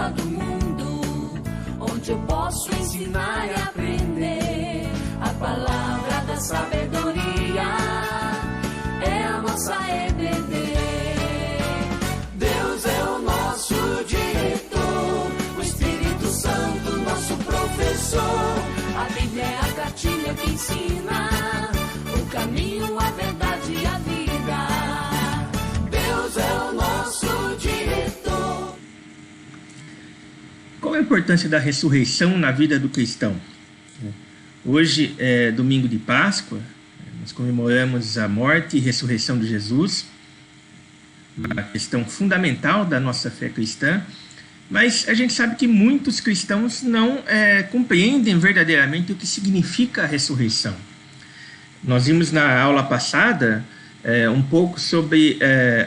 escola do mundo, onde eu posso ensinar e aprender. A palavra da sabedoria é a nossa EBD. Deus é o nosso diretor, o Espírito Santo nosso professor. A Bíblia é a cartilha que ensina o caminho, a verdade e a vida. Deus é o nosso diretor. Qual a importância da ressurreição na vida do cristão? Hoje é domingo de Páscoa, nós comemoramos a morte e ressurreição de Jesus, uma questão fundamental da nossa fé cristã, mas a gente sabe que muitos cristãos não compreendem verdadeiramente o que significa a ressurreição. Nós vimos na aula passada um pouco sobre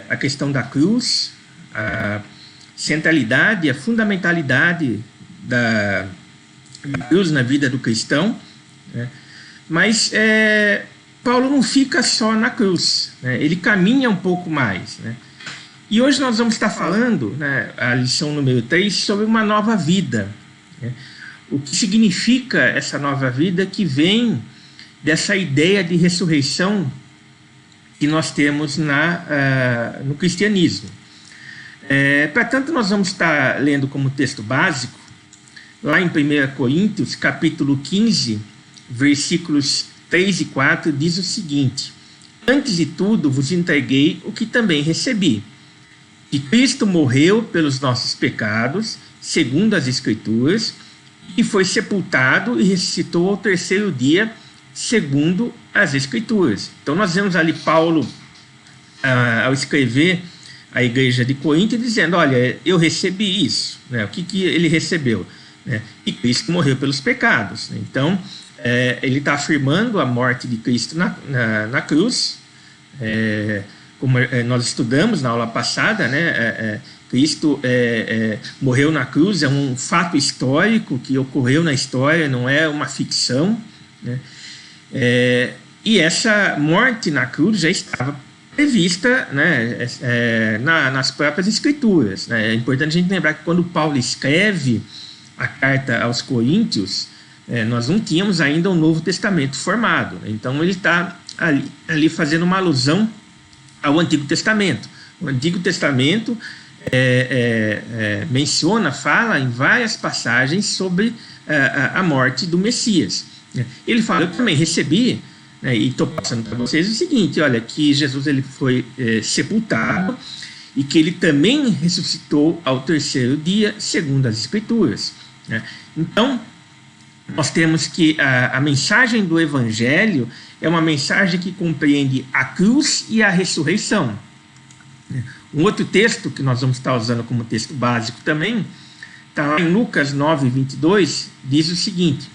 a questão da cruz, a centralidade, a fundamentalidade da cruz na vida do cristão, mas Paulo não fica só na cruz, ele caminha um pouco mais. E hoje nós vamos estar falando, a lição número 3, sobre uma nova vida. O que significa essa nova vida que vem dessa ideia de ressurreição que nós temos no cristianismo. Portanto, nós vamos estar lendo como texto básico, lá em 1 Coríntios, capítulo 15, versículos 3 e 4, diz o seguinte: antes de tudo vos entreguei o que também recebi, que Cristo morreu pelos nossos pecados, segundo as Escrituras, e foi sepultado e ressuscitou ao terceiro dia, segundo as Escrituras. Então nós vemos ali Paulo, ao escrever a igreja de Corinto, dizendo, olha, eu recebi isso. O que ele recebeu? E Cristo morreu pelos pecados. Então, ele está afirmando a morte de Cristo na cruz, como nós estudamos na aula passada, Cristo morreu na cruz, é um fato histórico que ocorreu na história, não é uma ficção. E essa morte na cruz já estava prevista nas próprias Escrituras. É importante a gente lembrar que quando Paulo escreve a carta aos Coríntios, nós não tínhamos ainda o Novo Testamento formado. Então ele está ali fazendo uma alusão ao Antigo Testamento. O Antigo Testamento fala em várias passagens sobre a morte do Messias. Ele fala, eu também recebi, e estou passando para vocês o seguinte, olha, que Jesus ele foi sepultado e que ele também ressuscitou ao terceiro dia, segundo as Escrituras. Então, nós temos que a mensagem do Evangelho é uma mensagem que compreende a cruz e a ressurreição. Um outro texto que nós vamos estar usando como texto básico também, está lá em Lucas 9, 22, diz o seguinte,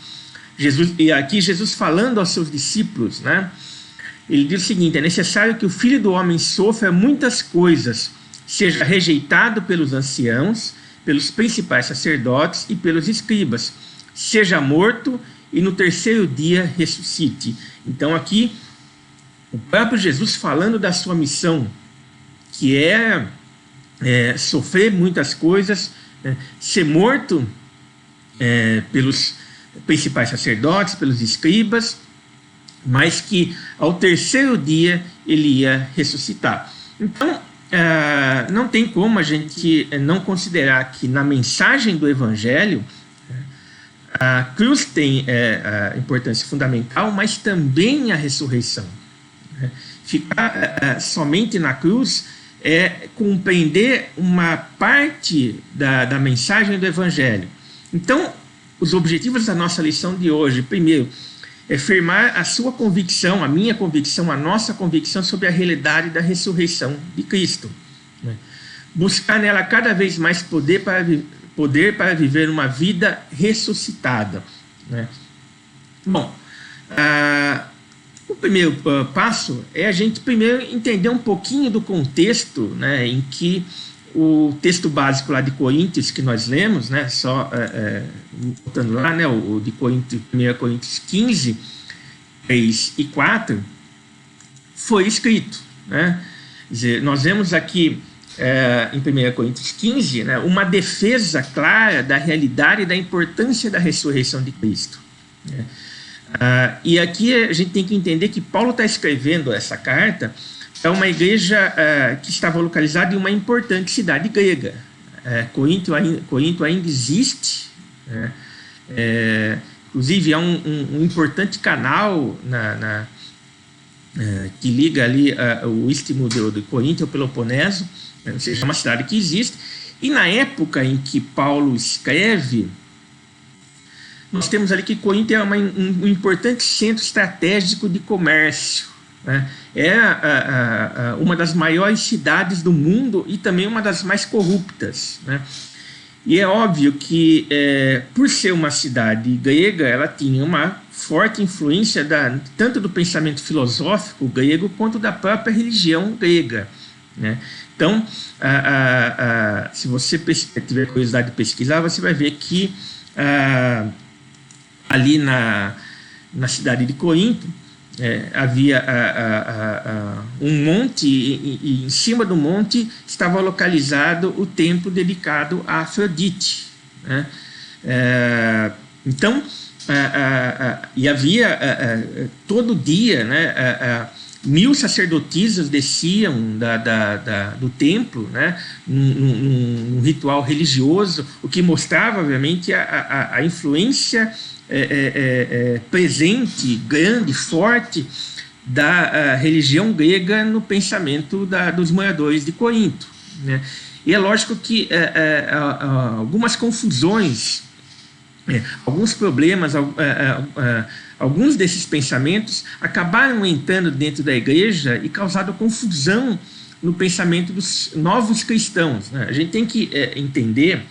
Jesus falando aos seus discípulos, ele diz o seguinte, é necessário que o Filho do Homem sofra muitas coisas, seja rejeitado pelos anciãos, pelos principais sacerdotes e pelos escribas, seja morto e no terceiro dia ressuscite. Então aqui, o próprio Jesus falando da sua missão, que é sofrer muitas coisas, ser morto pelos principais sacerdotes, pelos escribas, mas que ao terceiro dia ele ia ressuscitar. Então, não tem como a gente não considerar que na mensagem do Evangelho a cruz tem a importância fundamental, mas também a ressurreição. Ficar somente na cruz é compreender uma parte da mensagem do Evangelho. Então, os objetivos da nossa lição de hoje, primeiro, é firmar a sua convicção, a minha convicção, a nossa convicção sobre a realidade da ressurreição de Cristo. Buscar nela cada vez mais poder para viver uma vida ressuscitada. Bom, o primeiro passo é a gente primeiro entender um pouquinho do contexto em que o texto básico lá de Coríntios que nós lemos, só voltando lá, o de Coríntios, 1 Coríntios 15, 3 e 4, foi escrito. Quer dizer, nós vemos aqui em 1 Coríntios 15, né, uma defesa clara da realidade e da importância da ressurreição de Cristo. Né? E aqui a gente tem que entender que Paulo está escrevendo essa carta para uma igreja que estava localizada em uma importante cidade grega. Corinto ainda existe, né? Inclusive há um importante canal que liga ali o istmo de Corinto ao Peloponeso, ou seja, é uma cidade que existe. E na época em que Paulo escreve, nós temos ali que Corinto é um importante centro estratégico de comércio, né? É uma das maiores cidades do mundo e também uma das mais corruptas, né? E é óbvio que, por ser uma cidade grega, ela tinha uma forte influência tanto do pensamento filosófico grego quanto da própria religião grega, né? Então, se você tiver curiosidade de pesquisar, você vai ver que ali na cidade de Corinto havia um monte, e em cima do monte estava localizado o templo dedicado a Afrodite, né? Então, e havia todo dia, né, 1000 sacerdotisas desciam do templo, né, num ritual religioso, o que mostrava, obviamente, a influência presente, grande, forte da religião grega no pensamento dos moradores de Corinto, né? E é lógico que algumas confusões, alguns problemas, alguns desses pensamentos acabaram entrando dentro da igreja e causando confusão no pensamento dos novos cristãos, né? A gente tem que entender,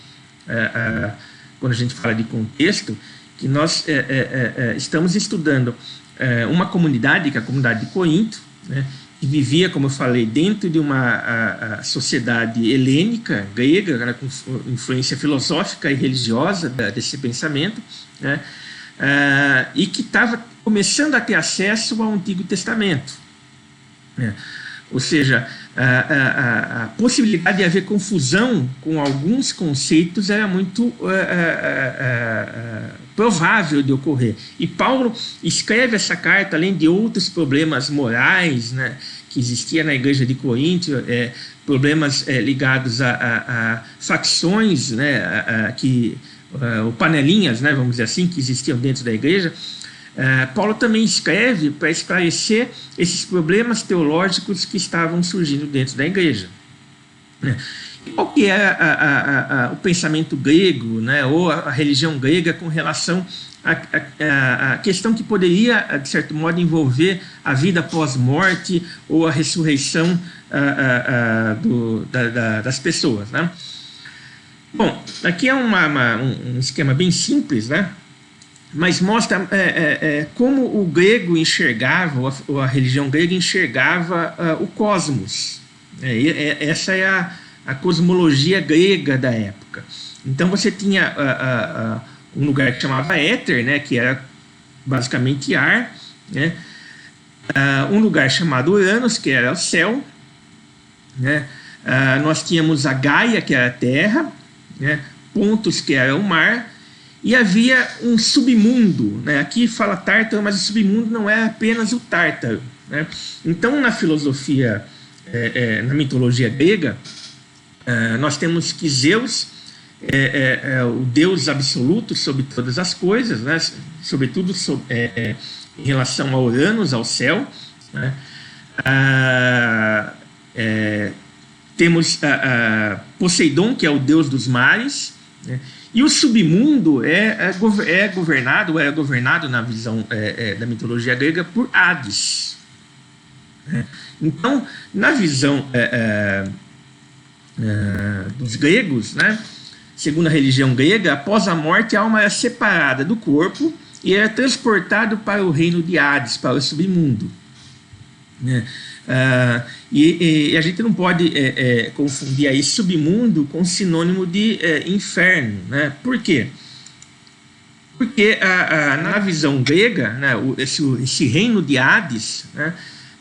quando a gente fala de contexto, que nós estamos estudando uma comunidade, que é a comunidade de Corinto, né, que vivia, como eu falei, dentro de uma sociedade helênica, grega, né, com influência filosófica e religiosa desse pensamento, né, e que estava começando a ter acesso ao Antigo Testamento, né? Ou seja, a possibilidade de haver confusão com alguns conceitos era muito provável de ocorrer. E Paulo escreve essa carta, além de outros problemas morais, né, que existia na igreja de Corinto, problemas ligados a facções, né, ou panelinhas, né, vamos dizer assim, que existiam dentro da igreja. Paulo também escreve para esclarecer esses problemas teológicos que estavam surgindo dentro da igreja. Qual que é o pensamento grego, né, ou a religião grega com relação à questão que poderia, de certo modo, envolver a vida pós-morte ou a ressurreição das pessoas, né? Bom, aqui é um esquema bem simples, né? Mas mostra como o grego enxergava, ou a religião grega enxergava o cosmos. Essa é a cosmologia grega da época. Então você tinha um lugar que chamava éter, né, que era basicamente ar, né? Um lugar chamado Uranus, que era o céu, né? Nós tínhamos a Gaia, que era a terra, né? Pontos, que era o mar. E havia um submundo, né? Aqui fala Tártaro, mas o submundo não é apenas o Tártaro, né? Então, na filosofia, na mitologia grega, nós temos que Zeus o Deus absoluto sobre todas as coisas, né? Sobretudo em relação a Uranus, ao céu, né? Temos Poseidon, que é o deus dos mares, né? E o submundo era governado na visão da mitologia grega por Hades. Então, na visão dos gregos, né, segundo a religião grega, após a morte a alma era separada do corpo e era transportado para o reino de Hades, para o submundo. E a gente não pode confundir aí submundo com sinônimo de inferno, né? Por quê? Porque na visão grega, né, esse reino de Hades, né,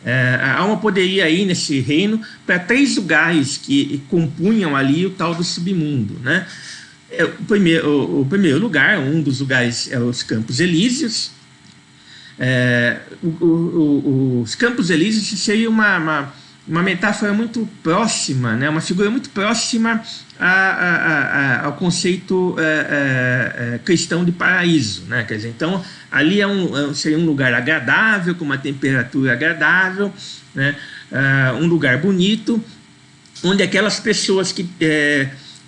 a alma poderia ir nesse reino para 3 lugares que compunham ali o tal do submundo, né? O primeiro lugar, um dos lugares, é os Campos Elíseos. Os Campos Elíseos seria uma metáfora muito próxima, né? Uma figura muito próxima ao conceito cristão de paraíso, né? Quer dizer, então, ali seria um lugar agradável, com uma temperatura agradável, né? Um lugar bonito, onde aquelas pessoas que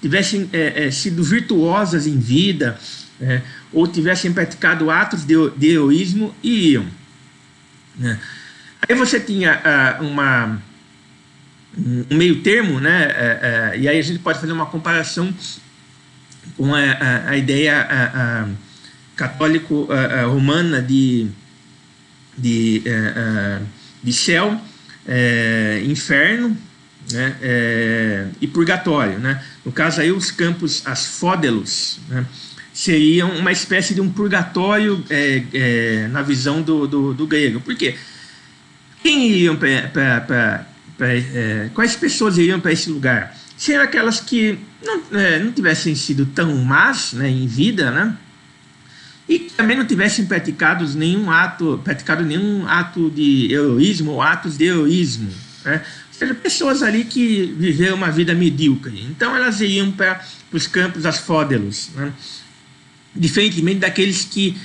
tivessem sido virtuosas em vida, ou tivessem praticado atos de heroísmo, iriam, né? Aí você tinha um meio termo, né? E aí a gente pode fazer uma comparação com a ideia católico-romana de céu, inferno, né? E purgatório, né? No caso aí, os campos asfódelos, né? Seriam uma espécie de um purgatório na visão do grego. Por quê? Quem iriam quais pessoas iriam para esse lugar? Seriam aquelas que não tivessem sido tão más, né, em vida, né? E também não tivessem praticado nenhum ato de heroísmo ou atos de heroísmo, né? Ou seja, pessoas ali que viveram uma vida medíocre. Então elas iriam para os campos asfódelos, né? Diferentemente daqueles que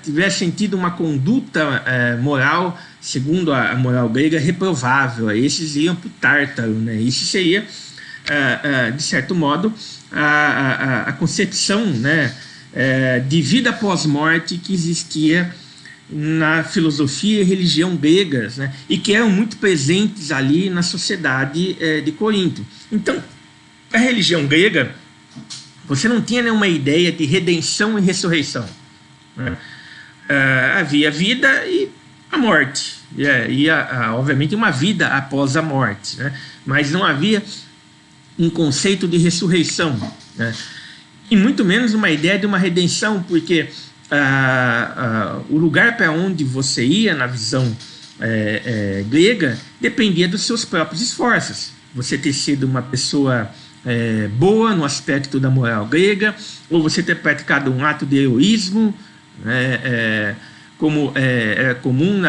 tivessem tido uma conduta moral, segundo a moral grega, reprovável. Esses iam para o Tártaro, né? Isso seria, de certo modo, a concepção, né, de vida pós-morte que existia na filosofia e religião gregas, né, e que eram muito presentes ali na sociedade de Corinto. Então, a religião grega, você não tinha nenhuma ideia de redenção e ressurreição, né? Havia vida e a morte, e obviamente uma vida após a morte, né? Mas não havia um conceito de ressurreição, né? E muito menos uma ideia de uma redenção, porque o lugar para onde você ia na visão grega dependia dos seus próprios esforços. Você ter sido uma pessoa boa no aspecto da moral grega, ou você ter praticado um ato de heroísmo, como era comum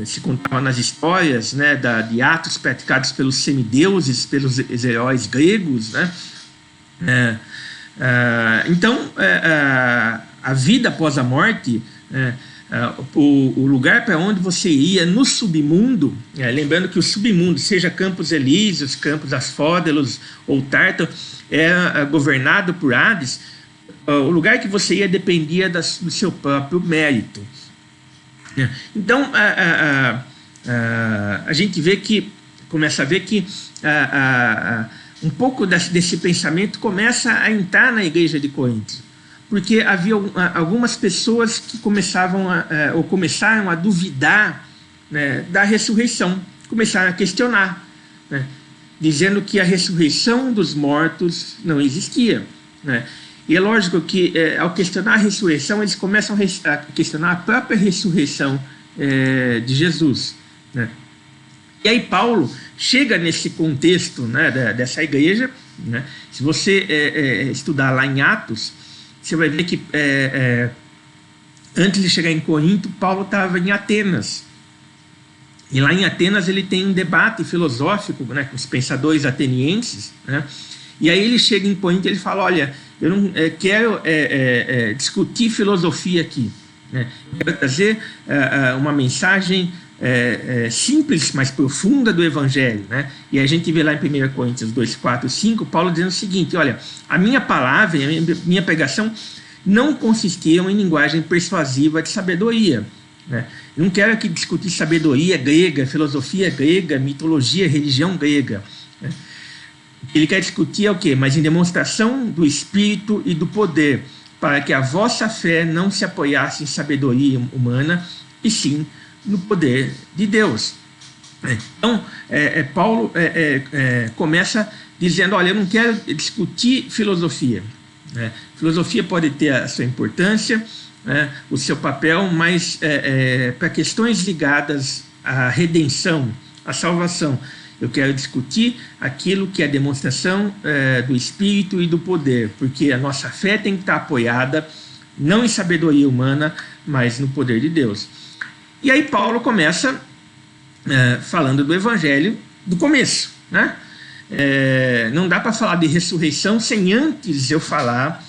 se contava nas histórias, né, de atos praticados pelos semideuses, pelos heróis gregos, né? Então, a vida após a morte, o lugar para onde você ia no submundo, lembrando que o submundo, seja Campos Elíseos, Campos Asfódelos ou Tártaro, era governado por Hades. O lugar que você ia dependia do seu próprio mérito. Então, a gente começa a ver que um pouco desse pensamento começa a entrar na igreja de Corinto, porque havia algumas pessoas que começaram a duvidar, né, da ressurreição, começaram a questionar, né, dizendo que a ressurreição dos mortos não existia, né? E é lógico que, ao questionar a ressurreição, eles começam a questionar a própria ressurreição de Jesus, né? E aí Paulo chega nesse contexto, né, dessa igreja, né? Se você estudar lá em Atos, você vai ver que antes de chegar em Corinto, Paulo estava em Atenas. E lá em Atenas ele tem um debate filosófico, né, com os pensadores atenienses, né? E aí ele chega em Corinto e ele fala: olha, eu não quero discutir filosofia aqui, né? Eu quero trazer uma mensagem simples, mas profunda do Evangelho, né? E a gente vê lá em 1 Coríntios 2, 4, 5, Paulo dizendo o seguinte: olha, a minha palavra, a minha pregação não consistiram em linguagem persuasiva de sabedoria, né? Eu não quero aqui discutir sabedoria grega, filosofia grega, mitologia, religião grega, né? Ele quer discutir é o quê? Mas em demonstração do Espírito e do poder, para que a vossa fé não se apoiasse em sabedoria humana, e sim no poder de Deus. Então, Paulo começa dizendo: olha, eu não quero discutir filosofia, né? Filosofia pode ter a sua importância, né, o seu papel, mas para questões ligadas à redenção, à salvação. Eu quero discutir aquilo que é a demonstração do Espírito e do poder, porque a nossa fé tem que estar apoiada não em sabedoria humana, mas no poder de Deus. E aí Paulo começa falando do Evangelho do começo, né? Não dá para falar de ressurreição sem antes eu falar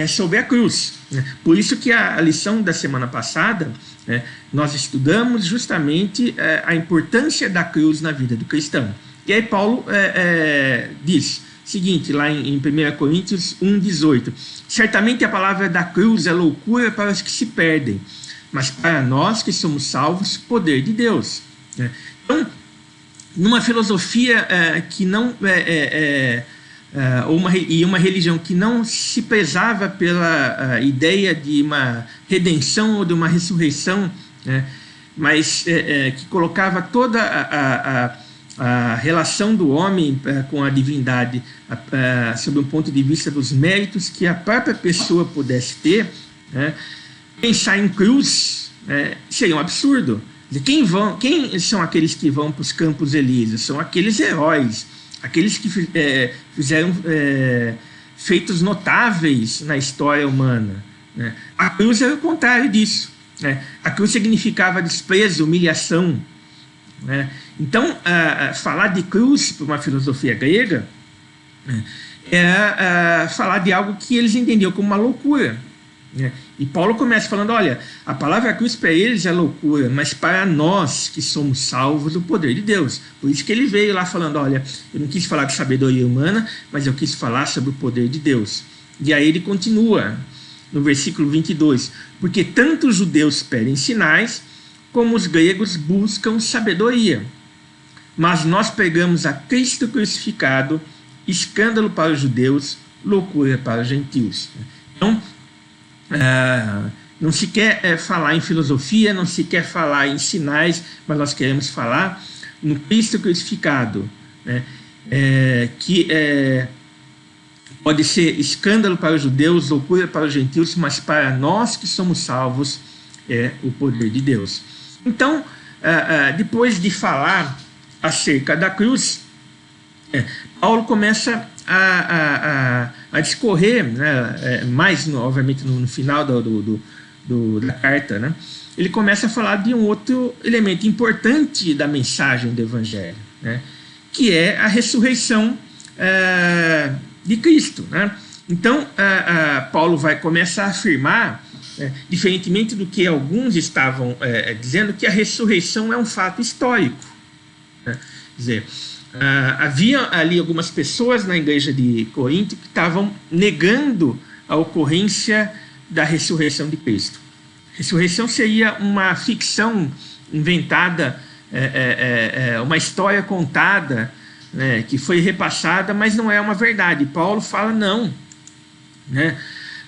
sobre a cruz, né? Por isso que a lição da semana passada, nós estudamos justamente a importância da cruz na vida do cristão. E aí Paulo diz o seguinte, lá em 1 Coríntios 1,18: certamente a palavra da cruz é loucura para os que se perdem, mas para nós que somos salvos, poder de Deus. Então, numa filosofia que não uma religião que não se prezava pela ideia de uma redenção ou de uma ressurreição, mas que colocava toda a relação do homem com a divindade sob um ponto de vista dos méritos que a própria pessoa pudesse ter, pensar em cruz seria um absurdo. Quem são aqueles que vão para os Campos Elíseos? São aqueles heróis, aqueles que fizeram feitos notáveis na história humana. A cruz era o contrário disso. A cruz significava desprezo, humilhação. Então, falar de cruz para uma filosofia grega é falar de algo que eles entendiam como uma loucura. E Paulo começa falando, olha, a palavra cruz para eles é loucura, mas para nós que somos salvos, o poder de Deus. Por isso que ele veio lá falando, olha, eu não quis falar de sabedoria humana, mas eu quis falar sobre o poder de Deus. E aí ele continua no versículo 22, porque tanto os judeus pedem sinais, como os gregos buscam sabedoria. Mas nós pregamos a Cristo crucificado, escândalo para os judeus, loucura para os gentios. Então, não se quer falar em filosofia, não se quer falar em sinais, mas nós queremos falar no Cristo crucificado, que pode ser escândalo para os judeus, loucura para os gentios, mas para nós que somos salvos é o poder de Deus. Então, depois de falar acerca da cruz, Paulo começa a discorrer, mais obviamente no final da carta, ele começa a falar de um outro elemento importante da mensagem do Evangelho, que é a ressurreição de Cristo. Então, Paulo vai começar a afirmar, diferentemente do que alguns estavam dizendo, que a ressurreição é um fato histórico. Quer dizer, havia ali algumas pessoas na igreja de Corinto que estavam negando a ocorrência da ressurreição de Cristo. Ressurreição seria uma ficção inventada, uma história contada, que foi repassada, mas não é uma verdade. Paulo fala não.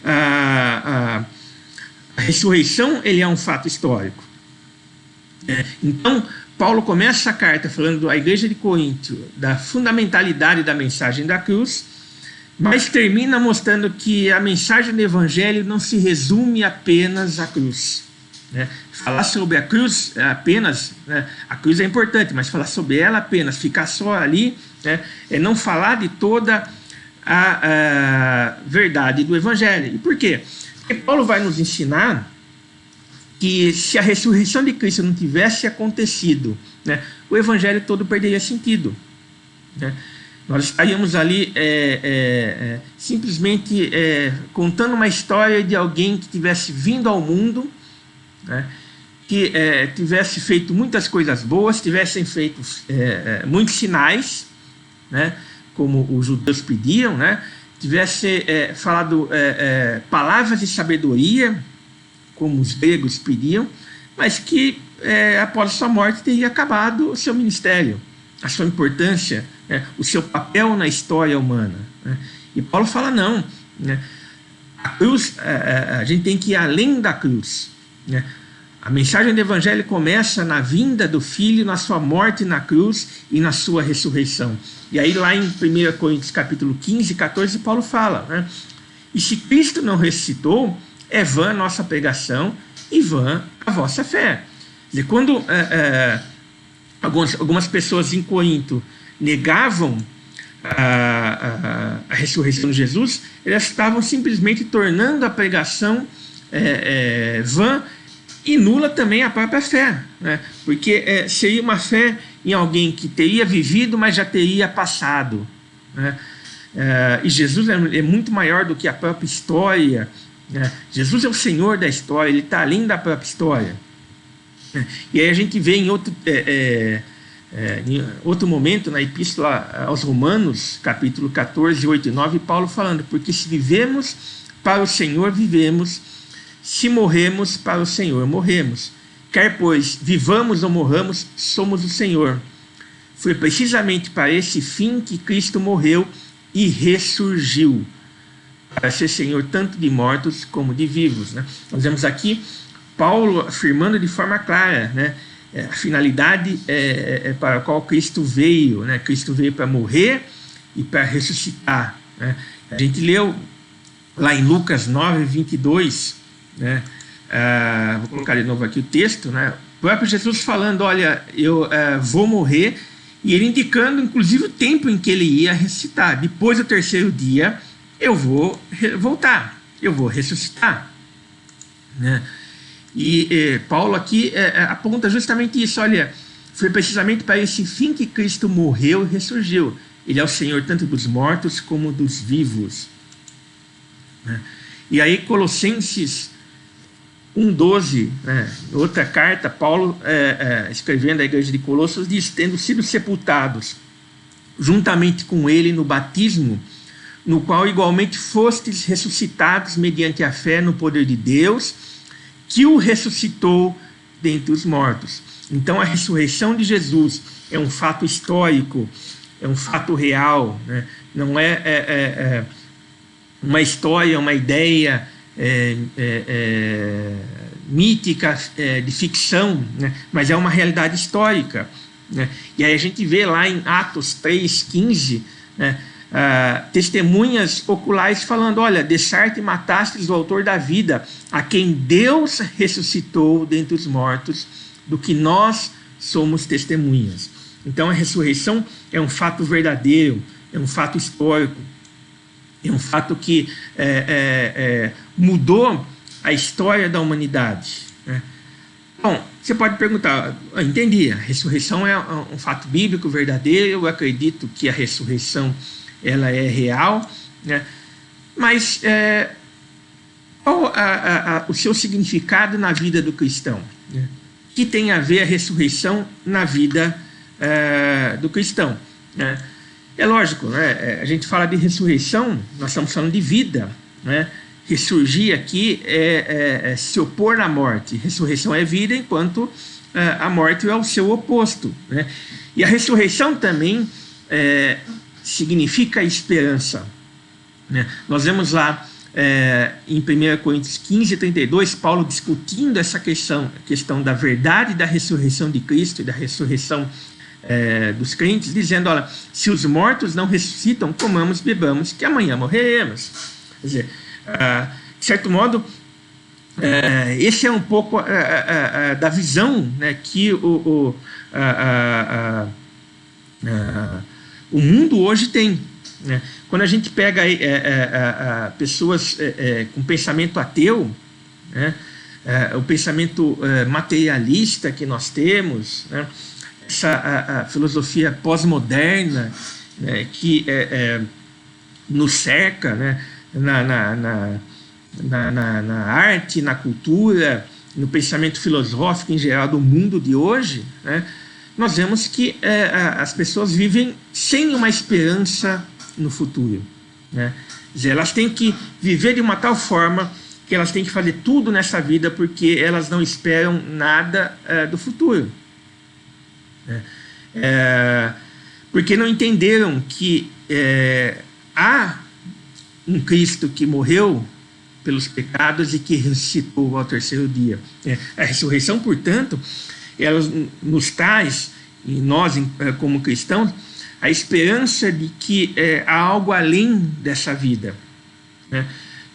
A ressurreição ele é um fato histórico. Então, Paulo começa a carta falando à igreja de Corinto da fundamentalidade da mensagem da cruz, mas termina mostrando que a mensagem do Evangelho não se resume apenas à cruz. Falar sobre a cruz apenas, a cruz é importante, mas falar sobre ela apenas, ficar só ali, é não falar de toda a verdade do Evangelho. E por quê? Porque Paulo vai nos ensinar que se a ressurreição de Cristo não tivesse acontecido, o Evangelho todo perderia sentido. Nós estaríamos ali simplesmente contando uma história de alguém que tivesse vindo ao mundo, que tivesse feito muitas coisas boas, tivessem feito muitos sinais, como os judeus pediam, tivesse falado palavras de sabedoria, como os gregos pediam, mas que após sua morte teria acabado o seu ministério, a sua importância, o seu papel na história humana. E Paulo fala não, a cruz, a gente tem que ir além da cruz. A mensagem do Evangelho começa na vinda do Filho, na sua morte na cruz e na sua ressurreição. E aí lá em 1 Coríntios capítulo 15, 14, Paulo fala, e se Cristo não ressuscitou, é vã a nossa pregação e vã a vossa fé. Quer dizer, quando algumas pessoas em Corinto negavam a ressurreição de Jesus, elas estavam simplesmente tornando a pregação vã e nula também a própria fé, né? Porque seria uma fé em alguém que teria vivido, mas já teria passado, né? E Jesus é muito maior do que a própria história, né? Jesus é o Senhor da história, ele está além da própria história. E aí a gente vê em outro momento, na Epístola aos Romanos, capítulo 14, 8 e 9, Paulo falando: porque se vivemos, para o Senhor vivemos, se morremos, para o Senhor morremos. Quer, pois, vivamos ou morramos, somos o Senhor. Foi precisamente para esse fim que Cristo morreu e ressurgiu, para ser Senhor tanto de mortos como de vivos, né? Nós vemos aqui Paulo afirmando de forma clara, né, a finalidade para a qual Cristo veio, né? Cristo veio para morrer e para ressuscitar, né? A gente leu lá em Lucas 9, 22, né? Vou colocar de novo aqui o texto, né? O próprio Jesus falando: olha, eu vou morrer, e ele indicando inclusive o tempo em que ele ia ressuscitar. Depois do terceiro dia eu vou voltar, eu vou ressuscitar, né? E Paulo aqui aponta justamente isso: olha, foi precisamente para esse fim que Cristo morreu e ressurgiu. Ele é o Senhor tanto dos mortos como dos vivos, né? E aí Colossenses 1,12, né, outra carta, Paulo escrevendo à igreja de Colossos, diz: tendo sido sepultados juntamente com ele no batismo, no qual igualmente fostes ressuscitados mediante a fé no poder de Deus, que o ressuscitou dentre os mortos. Então a ressurreição de Jesus é um fato histórico, é um fato real, né? Não é uma história, uma ideia mítica, de ficção, né? Mas é uma realidade histórica, né? E aí a gente vê lá em Atos 3,15, né, testemunhas oculares falando: olha, deixar-te matastes o autor da vida, a quem Deus ressuscitou dentre os mortos, do que nós somos testemunhas. Então a ressurreição é um fato verdadeiro, é um fato histórico, é um fato que mudou a história da humanidade, né? Bom, você pode perguntar: entendi, a ressurreição é um fato bíblico verdadeiro, eu acredito que a ressurreição ela é real, né? Mas qual o seu significado na vida do cristão, né? O que tem a ver a ressurreição na vida do cristão, né? É lógico, né? A gente fala de ressurreição, nós estamos falando de vida, né? Ressurgir aqui é se opor à morte. Ressurreição é vida, enquanto a morte é o seu oposto, né? E a ressurreição também significa esperança, né? Nós vemos lá em 1 Coríntios 15, 32, Paulo discutindo essa questão da verdade da ressurreição de Cristo e da ressurreição dos crentes, dizendo: olha, se os mortos não ressuscitam, comamos, bebamos, que amanhã morreremos. Quer dizer, de certo modo, esse é um pouco da visão, né, que o mundo hoje tem, né? Quando a gente pega pessoas com pensamento ateu, né, o pensamento materialista que nós temos, né, essa filosofia pós-moderna, né, que nos cerca, né, na arte, na cultura, no pensamento filosófico em geral do mundo de hoje, né, nós vemos que as pessoas vivem sem uma esperança no futuro, né? Quer dizer, elas têm que viver de uma tal forma que elas têm que fazer tudo nessa vida porque elas não esperam nada do futuro, né? Porque não entenderam que há um Cristo que morreu pelos pecados e que ressuscitou ao terceiro dia. A ressurreição, portanto, ela nos traz, e nós como cristãos, a esperança de que há algo além dessa vida, né?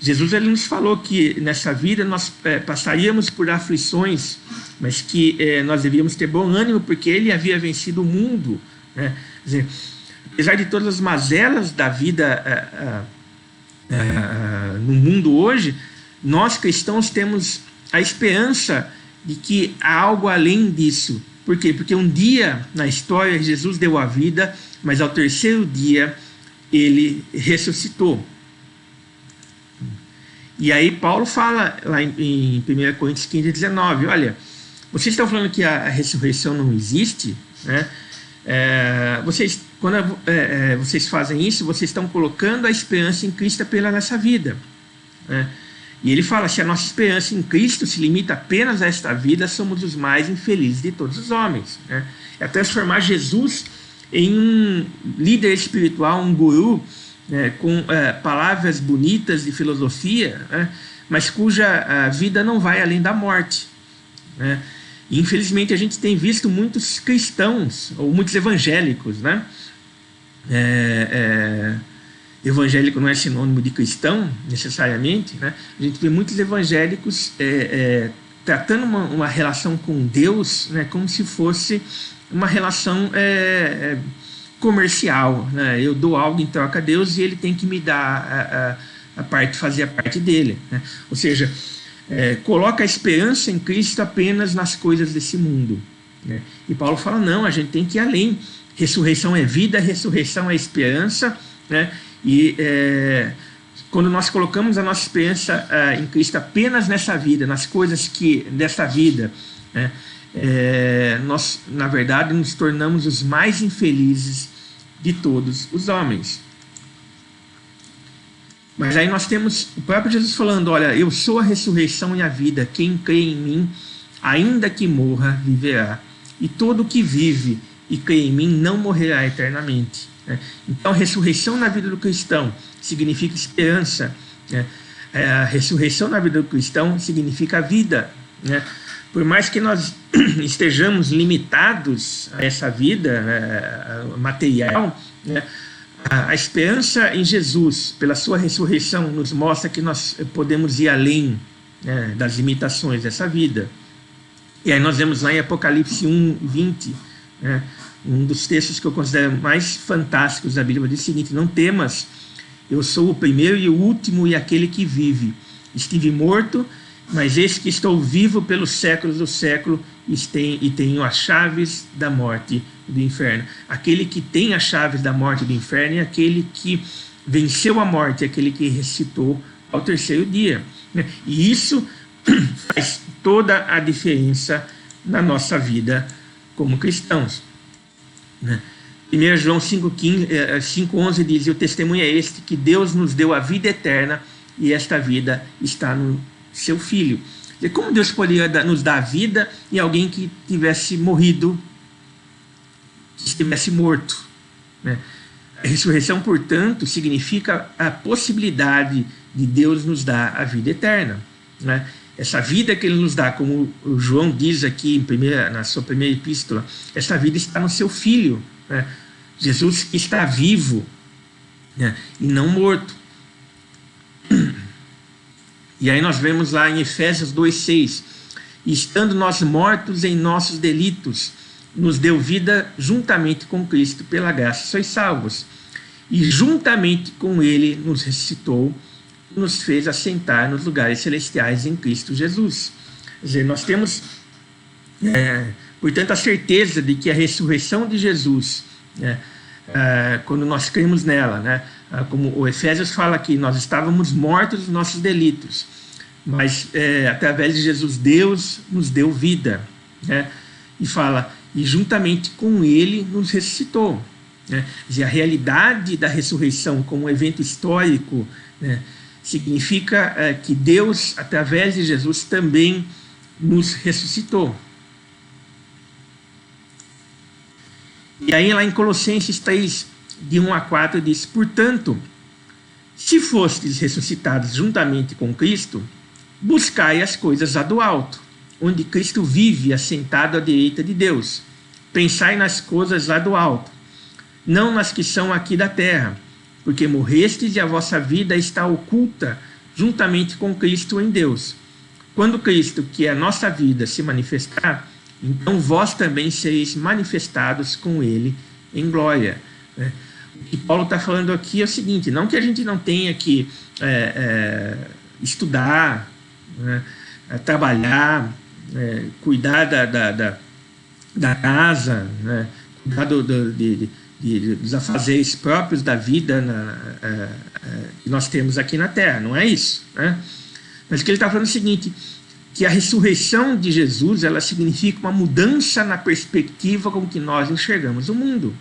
Jesus ele nos falou que nessa vida nós passaríamos por aflições, mas que nós devíamos ter bom ânimo, porque ele havia vencido o mundo, né? Quer dizer, apesar de todas as mazelas da vida no mundo hoje, nós cristãos temos a esperança de que há algo além disso. Por quê? Porque um dia na história Jesus deu a vida, mas ao terceiro dia ele ressuscitou. E aí Paulo fala lá em 1 Coríntios 15, 19, olha, vocês estão falando que a ressurreição não existe, né? Quando vocês fazem isso, vocês estão colocando a esperança em Cristo pela nossa vida, né? E ele fala, se a nossa esperança em Cristo se limita apenas a esta vida, somos os mais infelizes de todos os homens, né? É transformar Jesus em um líder espiritual, um guru, com palavras bonitas de filosofia, né? Mas cuja vida não vai além da morte, né? E, infelizmente, a gente tem visto muitos cristãos, ou muitos evangélicos, né? Evangélico não é sinônimo de cristão, necessariamente, né? A gente vê muitos evangélicos tratando uma relação com Deus, né, como se fosse uma relação comercial, né? Eu dou algo em troca a Deus e ele tem que me dar fazer a parte dele, né? Ou seja, coloca a esperança em Cristo apenas nas coisas desse mundo, né? E Paulo fala, não, a gente tem que ir além. Ressurreição é vida, ressurreição é esperança, né? E quando nós colocamos a nossa esperança em Cristo apenas nessa vida, nas coisas dessa vida, né, nós, na verdade, nos tornamos os mais infelizes de todos os homens. Mas aí nós temos o próprio Jesus falando, olha, eu sou a ressurreição e a vida, quem crê em mim, ainda que morra, viverá. E todo que vive e crê em mim não morrerá eternamente. Então, ressurreição na vida do cristão significa esperança, né? A ressurreição na vida do cristão significa vida, né? Por mais que nós estejamos limitados a essa vida material, né? A esperança em Jesus, pela sua ressurreição, nos mostra que nós podemos ir além, né, das limitações dessa vida. E aí nós vemos lá em Apocalipse 1, 20, né, um dos textos que eu considero mais fantásticos da Bíblia, diz o seguinte, não temas, eu sou o primeiro e o último e aquele que vive. Estive morto, mas eis que estou vivo pelos séculos do século e tenho as chaves da morte e do inferno. Aquele que tem as chaves da morte e do inferno é aquele que venceu a morte, aquele que ressuscitou ao terceiro dia, né? E isso faz toda a diferença na nossa vida como cristãos, né? 1 João 5,11 diz, e o testemunho é este, que Deus nos deu a vida eterna e esta vida está no seu Filho. E como Deus poderia nos dar a vida em alguém que tivesse morrido, que estivesse morto, né? A ressurreição, portanto, significa a possibilidade de Deus nos dar a vida eterna, né? Essa vida que ele nos dá, como o João diz aqui na sua primeira epístola, essa vida está no seu Filho, né? Jesus está vivo, né, e não morto. E aí nós vemos lá em Efésios 2,6, estando nós mortos em nossos delitos, nos deu vida juntamente com Cristo, pela graça sois salvos, e juntamente com ele nos ressuscitou, nos fez assentar nos lugares celestiais em Cristo Jesus. Quer dizer, nós temos, portanto, a certeza de que a ressurreição de Jesus, né, quando nós cremos nela, né, como o Efésios fala aqui, nós estávamos mortos nos nossos delitos, mas através de Jesus, Deus nos deu vida, né, e fala, e juntamente com ele nos ressuscitou, né? E a realidade da ressurreição como um evento histórico, né, significa que Deus, através de Jesus, também nos ressuscitou. E aí lá em Colossenses 3, de 1 a 4, diz, portanto, se fostes ressuscitados juntamente com Cristo, buscai as coisas lá do alto, onde Cristo vive assentado à direita de Deus. Pensai nas coisas lá do alto, não nas que são aqui da terra, porque morrestes e a vossa vida está oculta juntamente com Cristo em Deus. Quando Cristo, que é a nossa vida, se manifestar, então vós também sereis manifestados com Ele em glória. O que Paulo está falando aqui é o seguinte: não que a gente não tenha que estudar, trabalhar, cuidar da casa, cuidar dos afazeres próprios da vida que nós temos aqui na Terra, não é isso, Mas o que ele está falando é o seguinte, que a ressurreição de Jesus, ela significa uma mudança na perspectiva com que nós enxergamos o mundo.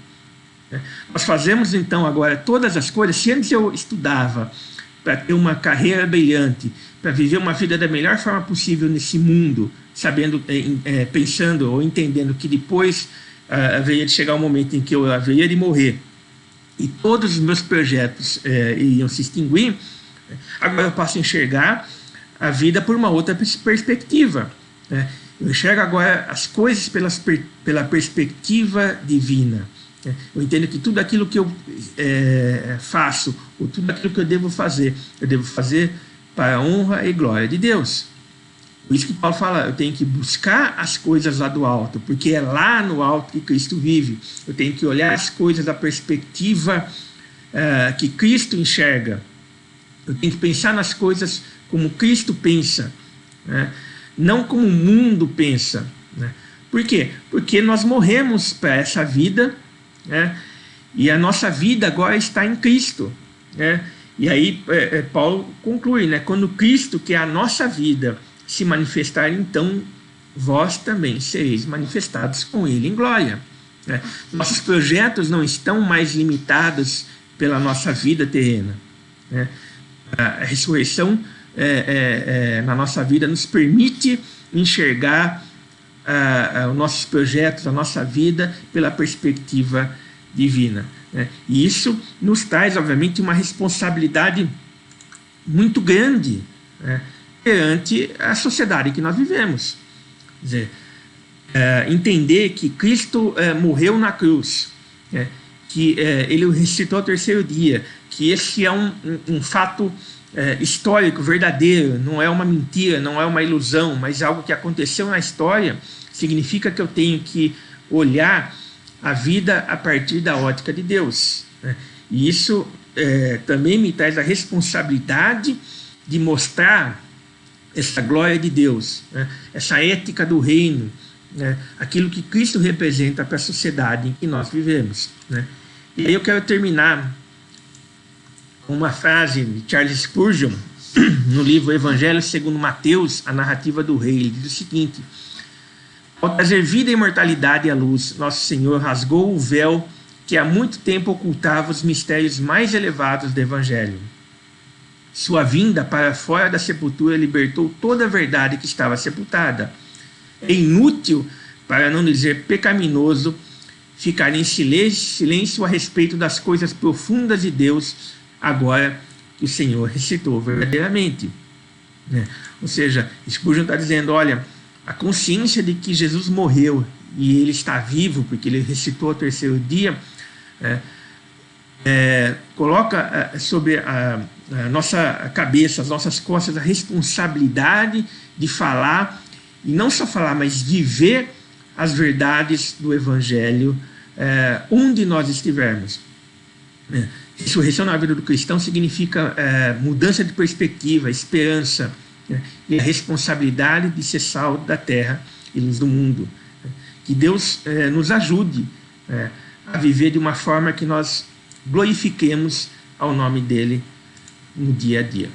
Nós fazemos então agora todas as coisas. Se antes eu estudava para ter uma carreira brilhante, para viver uma vida da melhor forma possível nesse mundo, sabendo, pensando ou entendendo que depois haveria de chegar um momento em que eu haveria de morrer e todos os meus projetos iriam se extinguir, agora eu posso enxergar a vida por uma outra perspectiva. Eu enxergo agora as coisas pela perspectiva divina. Eu entendo que tudo aquilo que eu faço, ou tudo aquilo que eu devo fazer para a honra e glória de Deus. Por isso que Paulo fala, eu tenho que buscar as coisas lá do alto, porque é lá no alto que Cristo vive. Eu tenho que olhar as coisas da perspectiva que Cristo enxerga. Eu tenho que pensar nas coisas como Cristo pensa, não como o mundo pensa. Por quê? Porque nós morremos para essa vida, e a nossa vida agora está em Cristo. E aí Paulo conclui, quando Cristo, que é a nossa vida, se manifestar, então vós também sereis manifestados com Ele em glória. Nossos projetos não estão mais limitados pela nossa vida terrena. A ressurreição na nossa vida nos permite enxergar os nossos projetos, a nossa vida pela perspectiva divina. E isso nos traz, obviamente, uma responsabilidade muito grande perante a sociedade que nós vivemos. Quer dizer, entender que Cristo morreu na cruz, que Ele ressuscitou ao terceiro dia, que esse é um fato histórico, verdadeiro, não é uma mentira, não é uma ilusão, mas algo que aconteceu na história, significa que eu tenho que olhar a vida a partir da ótica de Deus. E isso também me traz a responsabilidade de mostrar essa glória de Deus, essa ética do reino, aquilo que Cristo representa para a sociedade em que nós vivemos. E aí eu quero terminar com uma frase de Charles Spurgeon, no livro Evangelho segundo Mateus, a narrativa do rei. Ele diz o seguinte: ao trazer vida e imortalidade à luz, nosso Senhor rasgou o véu que há muito tempo ocultava os mistérios mais elevados do Evangelho. Sua vinda para fora da sepultura libertou toda a verdade que estava sepultada. É inútil, para não dizer pecaminoso, ficar em silêncio a respeito das coisas profundas de Deus, agora que o Senhor ressuscitou verdadeiramente. Ou seja, Spurgeon está dizendo, olha, a consciência de que Jesus morreu e Ele está vivo, porque Ele ressuscitou ao terceiro dia, coloca sobre a nossa cabeça, as nossas costas, a responsabilidade de falar, e não só falar, mas viver as verdades do Evangelho onde nós estivermos. Ressurreição na vida do cristão significa mudança de perspectiva, esperança, e a responsabilidade de ser sal da terra e luz do mundo. Que Deus nos ajude a viver de uma forma que nós glorifiquemos ao nome dele no dia a dia.